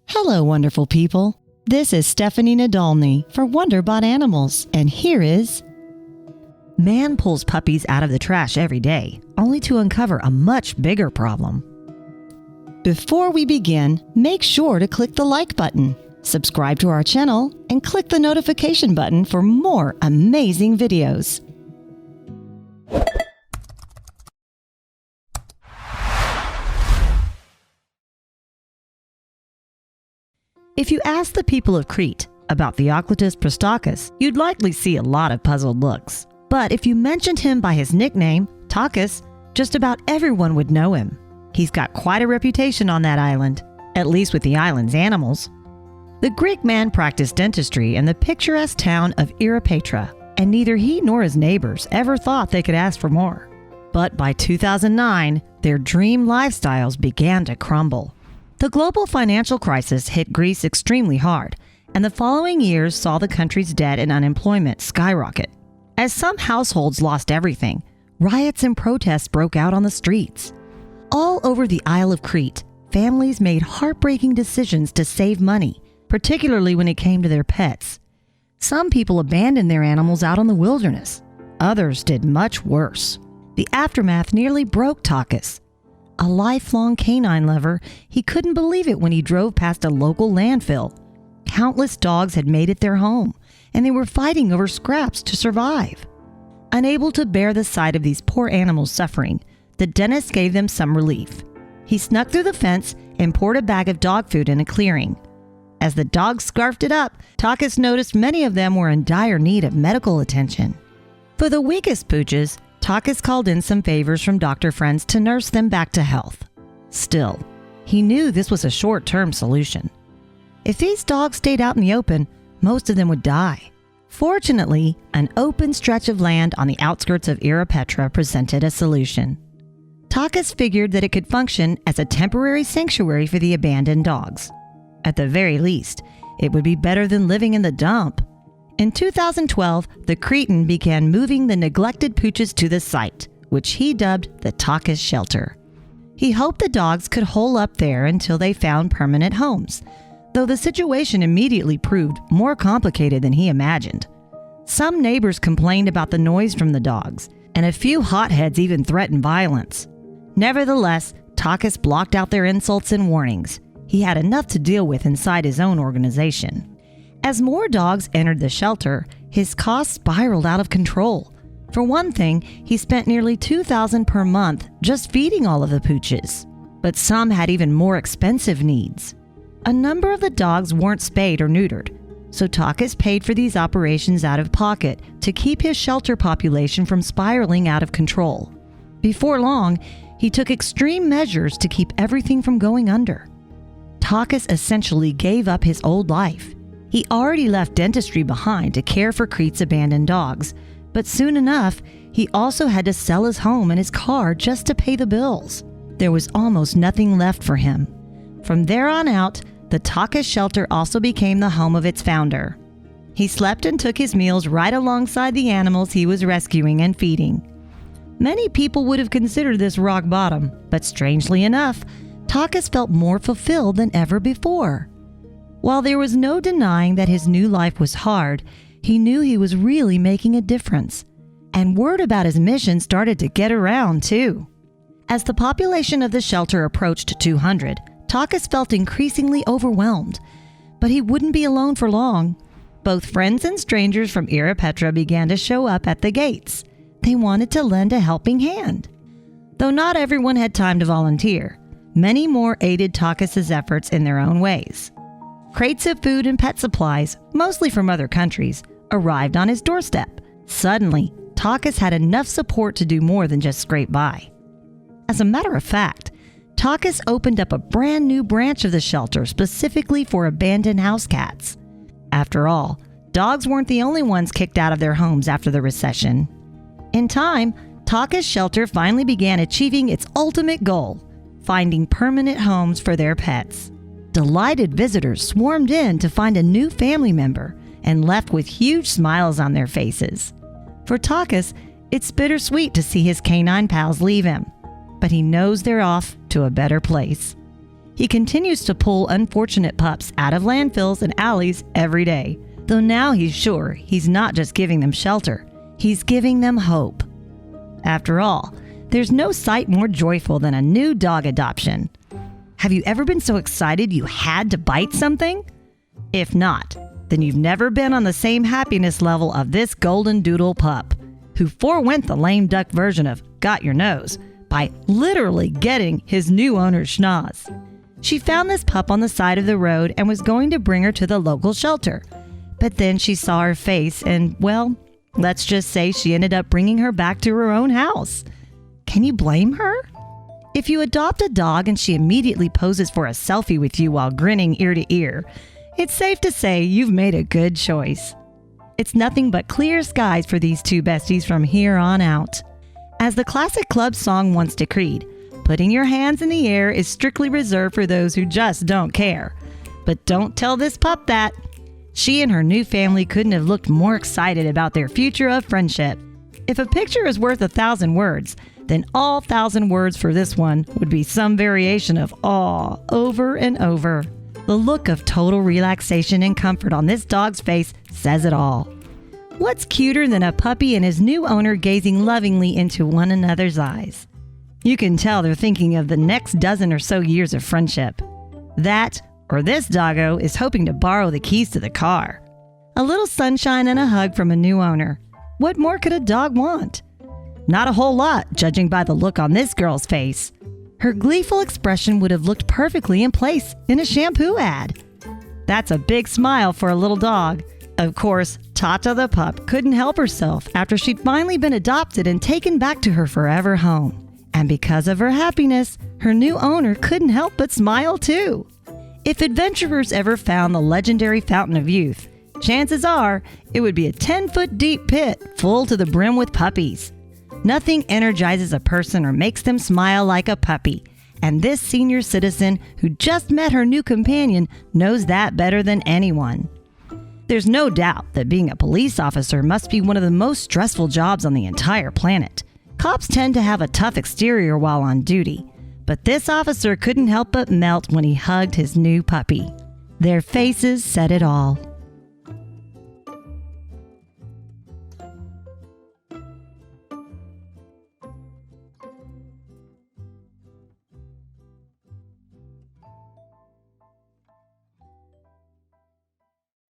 Hello, wonderful people. This is Stephanie Nadolny for Wonderbot Animals, and here is... Man pulls puppies out of the trash every day, only to uncover a much bigger problem. Before we begin, make sure to click the like button, subscribe to our channel, and click the notification button for more amazing videos. If you ask the people of Crete about Theoklitos Proestakis, you'd likely see a lot of puzzled looks. But if you mentioned him by his nickname, Takis, just about everyone would know him. He's got quite a reputation on that island, at least with the island's animals. The Greek man practiced dentistry in the picturesque town of Ierapetra, and neither he nor his neighbors ever thought they could ask for more. But by 2009, their dream lifestyles began to crumble. The global financial crisis hit Greece extremely hard, and the following years saw the country's debt and unemployment skyrocket. As some households lost everything, riots and protests broke out on the streets. All over the Isle of Crete, families made heartbreaking decisions to save money, particularly when it came to their pets. Some people abandoned their animals out in the wilderness. Others did much worse. The aftermath nearly broke Takis. A lifelong canine lover, he couldn't believe it when he drove past a local landfill. Countless dogs had made it their home, and they were fighting over scraps to survive. Unable to bear the sight of these poor animals suffering, the dentist gave them some relief. He snuck through the fence and poured a bag of dog food in a clearing. As the dogs scarfed it up, Takis noticed many of them were in dire need of medical attention. For the weakest pooches, Takis called in some favors from doctor friends to nurse them back to health. Still, he knew this was a short-term solution. If these dogs stayed out in the open, most of them would die. Fortunately, an open stretch of land on the outskirts of Ierapetra presented a solution. Takis figured that it could function as a temporary sanctuary for the abandoned dogs. At the very least, it would be better than living in the dump. In 2012, the Cretan began moving the neglected pooches to the site, which he dubbed the Takis shelter. He hoped the dogs could hole up there until they found permanent homes, though the situation immediately proved more complicated than he imagined. Some neighbors complained about the noise from the dogs, and a few hotheads even threatened violence. Nevertheless, Takis blocked out their insults and warnings. He had enough to deal with inside his own organization. As more dogs entered the shelter, his costs spiraled out of control. For one thing, he spent nearly $2,000 per month just feeding all of the pooches. But some had even more expensive needs. A number of the dogs weren't spayed or neutered, so Takis paid for these operations out of pocket to keep his shelter population from spiraling out of control. Before long, he took extreme measures to keep everything from going under. Takis essentially gave up his old life. He already left dentistry behind to care for Crete's abandoned dogs, but soon enough, he also had to sell his home and his car just to pay the bills. There was almost nothing left for him. From there on out, the Takis shelter also became the home of its founder. He slept and took his meals right alongside the animals he was rescuing and feeding. Many people would have considered this rock bottom, but strangely enough, Takis felt more fulfilled than ever before. While there was no denying that his new life was hard, he knew he was really making a difference. And word about his mission started to get around, too. As the population of the shelter approached 200, Takis felt increasingly overwhelmed. But he wouldn't be alone for long. Both friends and strangers from Ierapetra began to show up at the gates. They wanted to lend a helping hand. Though not everyone had time to volunteer, many more aided Takis' efforts in their own ways. Crates of food and pet supplies, mostly from other countries, arrived on his doorstep. Suddenly, Takis had enough support to do more than just scrape by. As a matter of fact, Takis opened up a brand new branch of the shelter specifically for abandoned house cats. After all, dogs weren't the only ones kicked out of their homes after the recession. In time, Takis shelter finally began achieving its ultimate goal, finding permanent homes for their pets. Delighted visitors swarmed in to find a new family member and left with huge smiles on their faces. For Takis, it's bittersweet to see his canine pals leave him, but he knows they're off to a better place. He continues to pull unfortunate pups out of landfills and alleys every day, though now he's sure he's not just giving them shelter, he's giving them hope. After all, there's no sight more joyful than a new dog adoption. Have you ever been so excited you had to bite something? If not, then you've never been on the same happiness level of this golden doodle pup, who forewent the lame duck version of got your nose by literally getting his new owner's schnoz. She found this pup on the side of the road and was going to bring her to the local shelter. But then she saw her face and, well, let's just say she ended up bringing her back to her own house. Can you blame her? If you adopt a dog and she immediately poses for a selfie with you while grinning ear to ear, it's safe to say you've made a good choice. It's nothing but clear skies for these two besties from here on out. As the classic club song once decreed, putting your hands in the air is strictly reserved for those who just don't care. But don't tell this pup that. She and her new family couldn't have looked more excited about their future of friendship. If a picture is worth 1,000 words, then all 1,000 words for this one would be some variation of awe over and over. The look of total relaxation and comfort on this dog's face says it all. What's cuter than a puppy and his new owner gazing lovingly into one another's eyes? You can tell they're thinking of the next dozen or so years of friendship. That, or this doggo, is hoping to borrow the keys to the car. A little sunshine and a hug from a new owner. What more could a dog want? Not a whole lot, judging by the look on this girl's face. Her gleeful expression would have looked perfectly in place in a shampoo ad. That's a big smile for a little dog. Of course, Tata the pup couldn't help herself after she'd finally been adopted and taken back to her forever home. And because of her happiness, her new owner couldn't help but smile too. If adventurers ever found the legendary Fountain of Youth, chances are it would be a 10-foot deep pit full to the brim with puppies. Nothing energizes a person or makes them smile like a puppy, and this senior citizen who just met her new companion knows that better than anyone. There's no doubt that being a police officer must be one of the most stressful jobs on the entire planet. Cops tend to have a tough exterior while on duty, but this officer couldn't help but melt when he hugged his new puppy. Their faces said it all.